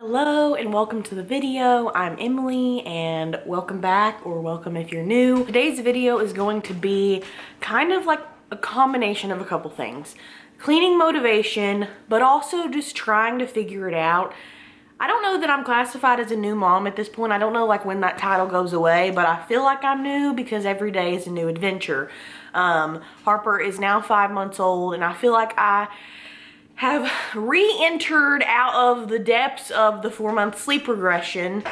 Hello and welcome to the video. I'm Emily and welcome back, or welcome if you're new. Today's video is going to be kind of like a combination of a couple things. Cleaning motivation, but also just trying to figure it out. I don't know that I'm classified as a new mom at this point. I don't know like when that title goes away, but I feel like I'm new because every day is a new adventure. Harper is now 5 months old and I feel like I have re-entered out of the depths of the 4-month sleep regression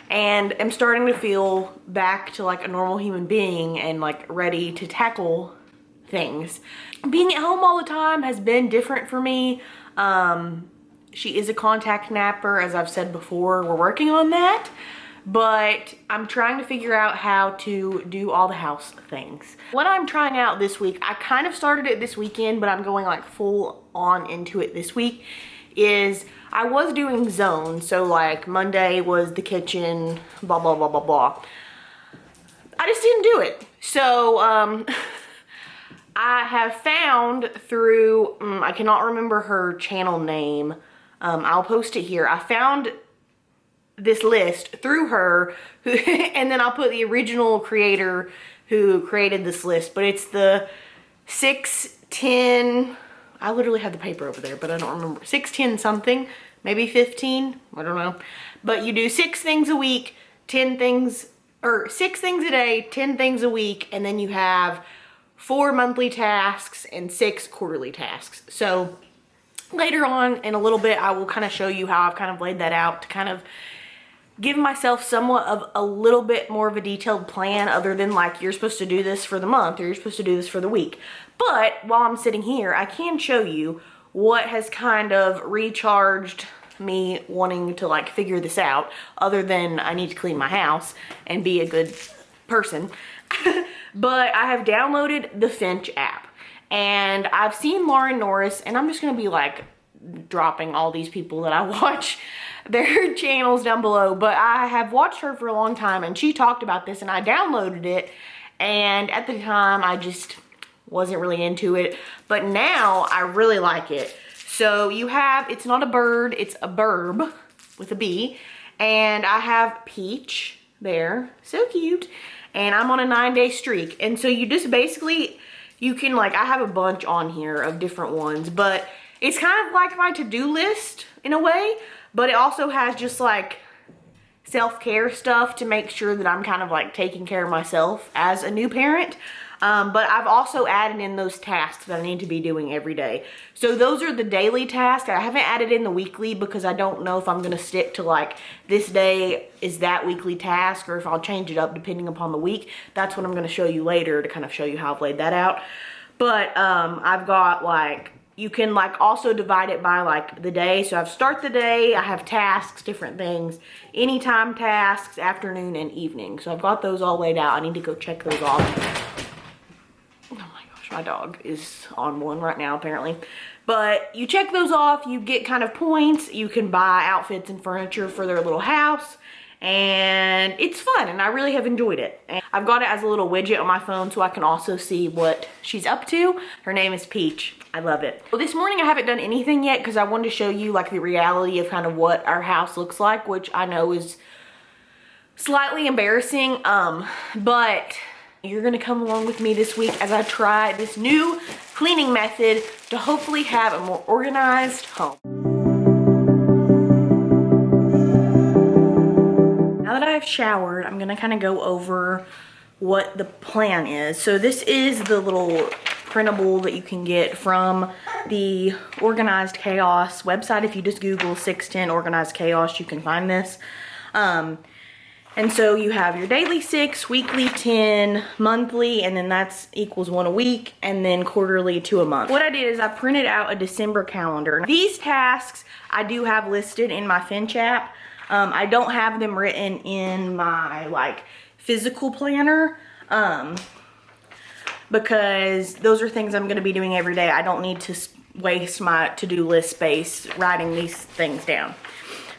and am starting to feel back to like a normal human being and like ready to tackle things. Being at home all the time has been different for me. She is a contact napper, as I've said before. We're working on that, but I'm trying to figure out how to do all the house things. What I'm trying out this week, I kind of started it this weekend, but I'm going like full on into it this week, is I was doing zones. So like Monday was the kitchen, blah, blah, blah, blah, blah. I just didn't do it. So I have found through, I cannot remember her channel name. I'll post it here. I found this list through her and then I'll put the original creator who created this list, but it's the 6-10, I literally have the paper over there, but I don't remember, 6-10 something, maybe 15, I don't know. But you do 6 things a week, 10 things, or 6 things a day, 10 things a week, and then you have 4 monthly tasks and 6 quarterly tasks. So later on in a little bit, I will kind of show you how I've kind of laid that out to kind of give myself somewhat of a little bit more of a detailed plan, other than like you're supposed to do this for the month or you're supposed to do this for the week. But while I'm sitting here, I can show you what has kind of recharged me wanting to like figure this out, other than I need to clean my house and be a good person. But I have downloaded the Finch app and I've seen Lauren Norris, and I'm just gonna be like dropping all these people that I watch their channels down below, but I have watched her for a long time and she talked about this and I downloaded it, and at the time I just wasn't really into it, but now I really like it. So you have, it's not a bird, it's a burb with a B, and I have Peach there, so cute, and I'm on a 9-day streak. And so you just basically, you can like, I have a bunch on here of different ones, but it's kind of like my to-do list in a way, but it also has just like self-care stuff to make sure that I'm kind of like taking care of myself as a new parent. But I've also added in those tasks that I need to be doing every day. So those are the daily tasks. I haven't added in the weekly because I don't know if I'm gonna stick to like this day is that weekly task, or if I'll change it up depending upon the week. That's what I'm gonna show you later to kind of show you how I've laid that out. But I've got like, you can like also divide it by like the day. So I've start the day, I have tasks, different things, anytime tasks, afternoon and evening. So I've got those all laid out. I need to go check those off. Oh my gosh, my dog is on one right now apparently. But you check those off, you get kind of points. You can buy outfits and furniture for their little house. And it's fun and I really have enjoyed it. And I've got it as a little widget on my phone so I can also see what she's up to. Her name is Peach. I love it. Well, this morning I haven't done anything yet because I wanted to show you like the reality of kind of what our house looks like, which I know is slightly embarrassing. But you're gonna come along with me this week as I try this new cleaning method to hopefully have a more organized home. Now that I've showered, I'm gonna kind of go over what the plan is. So this is the little printable that you can get from the Organized Chaos website. If you just Google 6-10 Organized Chaos, you can find this. And so you have your daily 6, weekly 10, monthly, and then that's equals 1 a week, and then quarterly 2 a month. What I did is I printed out a December calendar. These tasks I do have listed in my Finch app. I don't have them written in my like physical planner because those are things I'm gonna be doing every day. I don't need to waste my to-do list space writing these things down.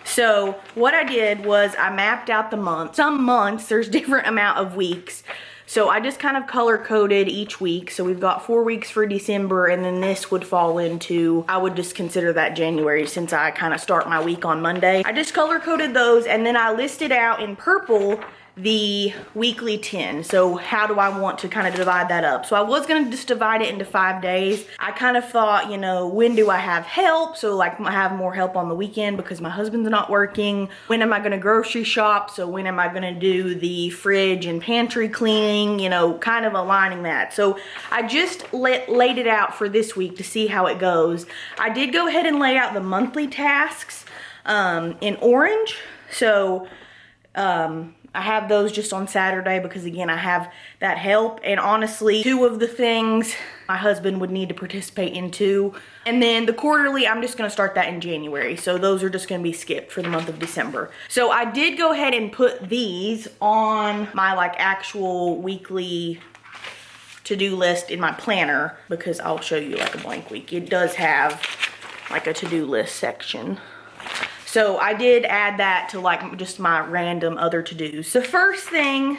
So what I did was I mapped out the month. Some months there's different amount of weeks. So I just kind of color coded each week. So we've got 4 weeks for December, and then this would fall into, I would just consider that January since I kind of start my week on Monday. I just color coded those, and then I listed out in purple the weekly 10. So how do I want to kind of divide that up? So I was gonna just divide it into 5 days. I kind of thought, you know, when do I have help? So like I have more help on the weekend because my husband's not working. When am I gonna grocery shop? So when am I gonna do the fridge and pantry cleaning? You know, kind of aligning that. So I just laid it out for this week to see how it goes. I did go ahead and lay out the monthly tasks in orange. So I have those just on Saturday because again, I have that help. And honestly, 2 of the things my husband would need to participate in too. And then the quarterly, I'm just gonna start that in January. So those are just gonna be skipped for the month of December. So I did go ahead and put these on my like actual weekly to-do list in my planner because I'll show you like a blank week. It does have like a to-do list section. So I did add that to like just my random other to-dos. The first thing,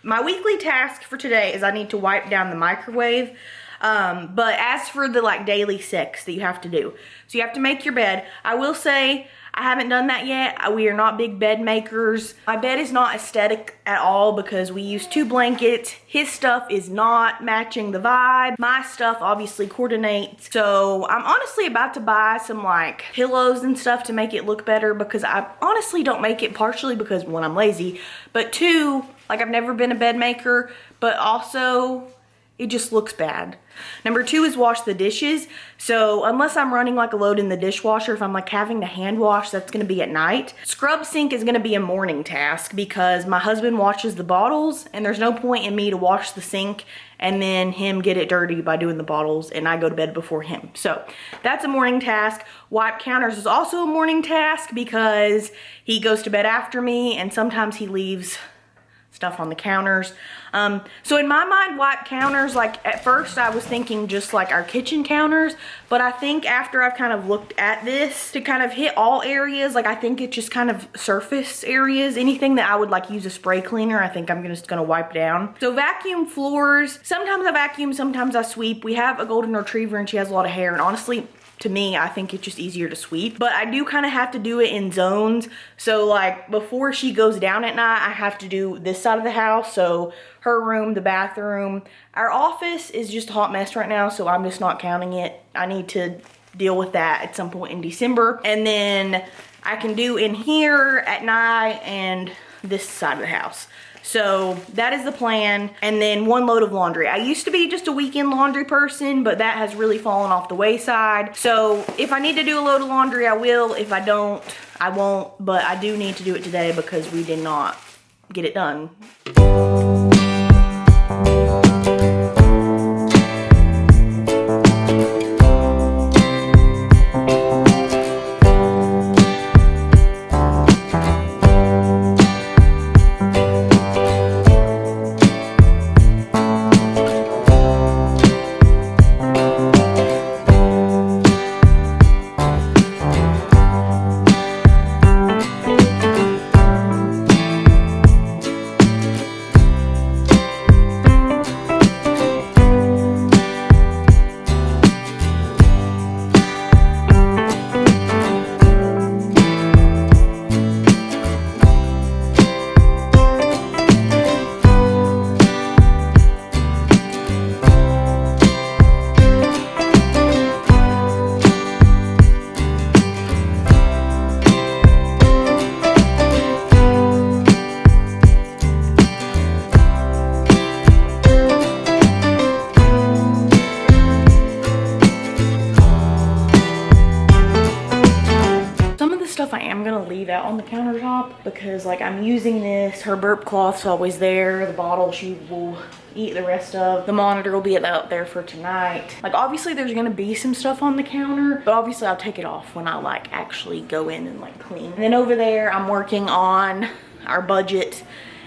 my weekly task for today is I need to wipe down the microwave. But as for the like daily sex that you have to do, so you have to make your bed. I will say I haven't done that yet. We are not big bed makers. My bed is not aesthetic at all because we use 2 blankets. His stuff is not matching the vibe. My stuff obviously coordinates. So I'm honestly about to buy some like pillows and stuff to make it look better because I honestly don't make it, partially because 1, I'm lazy, but 2, like I've never been a bed maker, but also it just looks bad. Number 2 is wash the dishes. So unless I'm running like a load in the dishwasher, if I'm like having to hand wash, that's gonna be at night. Scrub sink is gonna be a morning task because my husband washes the bottles and there's no point in me to wash the sink and then him get it dirty by doing the bottles and I go to bed before him. So that's a morning task. Wipe counters is also a morning task because he goes to bed after me and sometimes he leaves stuff on the counters. So in my mind, wipe counters, like at first I was thinking just like our kitchen counters, but I think after I've kind of looked at this to kind of hit all areas, like I think it's just kind of surface areas, anything that I would like use a spray cleaner, I think I'm just gonna wipe down. So vacuum floors, sometimes I vacuum, sometimes I sweep. We have a golden retriever and she has a lot of hair, and honestly, to me, I think it's just easier to sweep, but I do kind of have to do it in zones. So like before she goes down at night, I have to do this side of the house. So her room, the bathroom, our office is just a hot mess right now. So I'm just not counting it. I need to deal with that at some point in December. And then I can do in here at night and this side of the house. So that is the plan. And then 1 load of laundry. I used to be just a weekend laundry person, but that has really fallen off the wayside. So if I need to do a load of laundry, I will. If I don't, I won't. But I do need to do it today because we did not get it done. Out on the countertop because like I'm using this, her burp cloth's always there, the bottle she will eat the rest of, the monitor will be out there for tonight. Like obviously there's gonna be some stuff on the counter, but obviously I'll take it off when I like actually go in and like clean. And then over there I'm working on our budget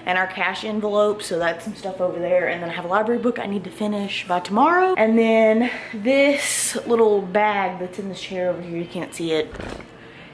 and our cash envelope, so that's some stuff over there. And then I have a library book I need to finish by tomorrow. And then this little bag that's in this chair over here, you can't see it,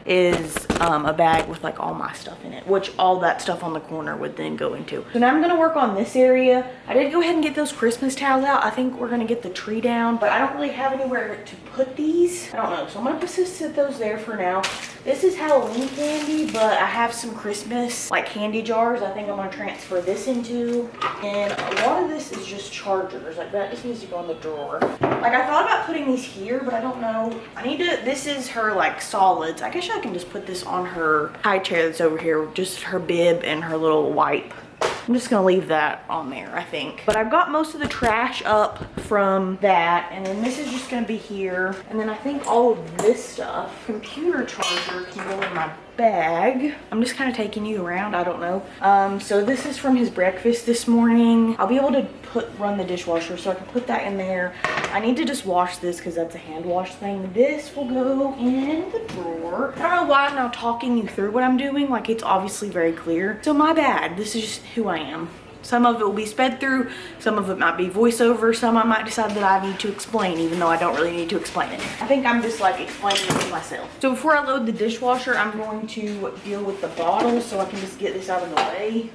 is a bag with like all my stuff in it, which all that stuff on the corner would then go into. So now I'm gonna work on this area. I did go ahead and get those Christmas towels out. I think we're gonna get the tree down, but I don't really have anywhere to put these. I don't know, so I'm gonna just set those there for now. This is Halloween candy, but I have some Christmas like candy jars I think I'm gonna transfer this into. And a lot of this is just chargers. Like that just needs to go in the drawer. Like I thought about putting these here, but I don't know. I need to, this is her like solids. I guess I can just put this on her high chair that's over here. Just her bib and her little wipe. I'm just gonna leave that on there, I think. But I've got most of the trash up from that, and then this is just gonna be here. And then I think all of this stuff, computer charger, can go in my bag. I'm just kind of taking you around, I don't know. So this is from his breakfast this morning. I'll be able to run the dishwasher, so I can put that in there. I need to just wash this because that's a hand wash thing. This will go in the drawer. I don't know why I'm now talking you through what I'm doing. Like it's obviously very clear. So my bad, this is just who I am. Some of it will be sped through, some of it might be voiceover, some I might decide that I need to explain, even though I don't really need to explain it. I think I'm just like explaining it to myself. So before I load the dishwasher, I'm going to deal with the bottles so I can just get this out of the way.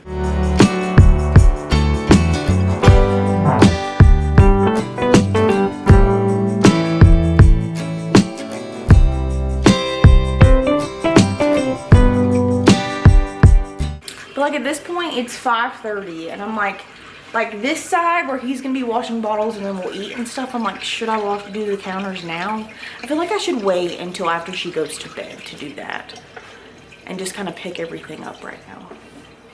Like at this point it's 5:30 and I'm like this side where he's gonna be washing bottles and then we'll eat and stuff, I'm like, should I do the counters now? I feel like I should wait until after she goes to bed to do that and just kind of pick everything up right now.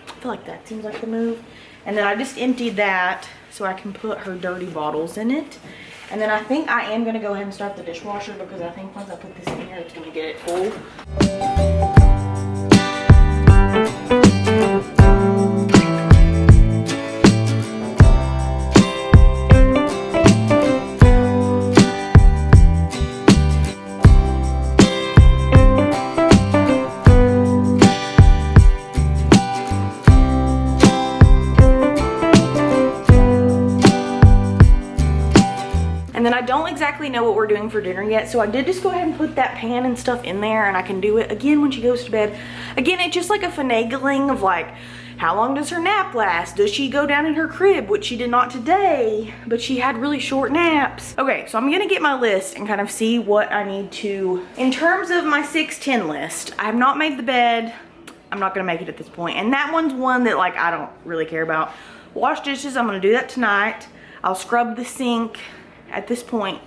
I feel like that seems like the move. And then I just emptied that so I can put her dirty bottles in it. And then I think I am gonna go ahead and start the dishwasher because I think once I put this in here it's gonna get it full. I don't exactly know what we're doing for dinner yet, so I did just go ahead and put that pan and stuff in there, and I can do it again when she goes to bed. Again, it's just like a finagling of like, how long does her nap last? Does she go down in her crib, which she did not today, but she had really short naps. Okay, so I'm gonna get my list and kind of see what I need to, in terms of my 6-10 list. I have not made the bed. I'm not gonna make it at this point, and that one's one that like I don't really care about. Wash dishes, I'm gonna do that tonight. I'll scrub the sink at this point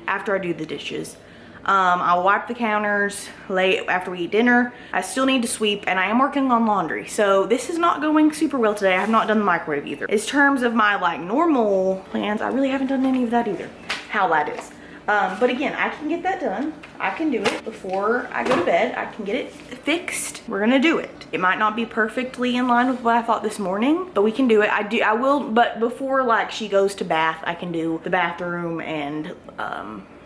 after I do the dishes. I'll wipe the counters late after we eat dinner. I still need to sweep, and I am working on laundry. So this is not going super well today. I have not done the microwave either. In terms of my like normal plans, I really haven't done any of that either. How that is. But again, I can get that done. I can do it before I go to bed. I can get it fixed. We're gonna do it. It might not be perfectly in line with what I thought this morning, but we can do it. I will, but before like she goes to bath, I can do the bathroom and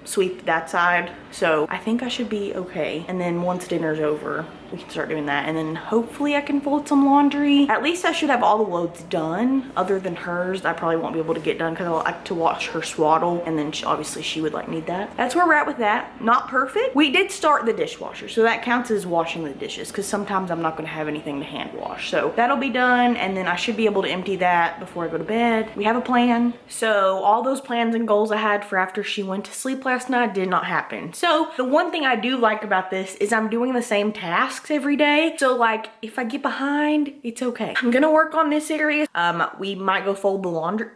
sweep that side. So I think I should be okay. And then once dinner's over, we can start doing that. And then hopefully I can fold some laundry. At least I should have all the loads done other than hers. I probably won't be able to get done because I like to wash her swaddle. And then obviously she would like need that. That's where we're at with that. Not perfect. We did start the dishwasher, so that counts as washing the dishes because sometimes I'm not going to have anything to hand wash. So that'll be done. And then I should be able to empty that before I go to bed. We have a plan. So all those plans and goals I had for after she went to sleep last night did not happen. So the one thing I do like about this is I'm doing the same tasks every day. So like if I get behind, it's okay. I'm gonna work on this area. We might go fold the laundry.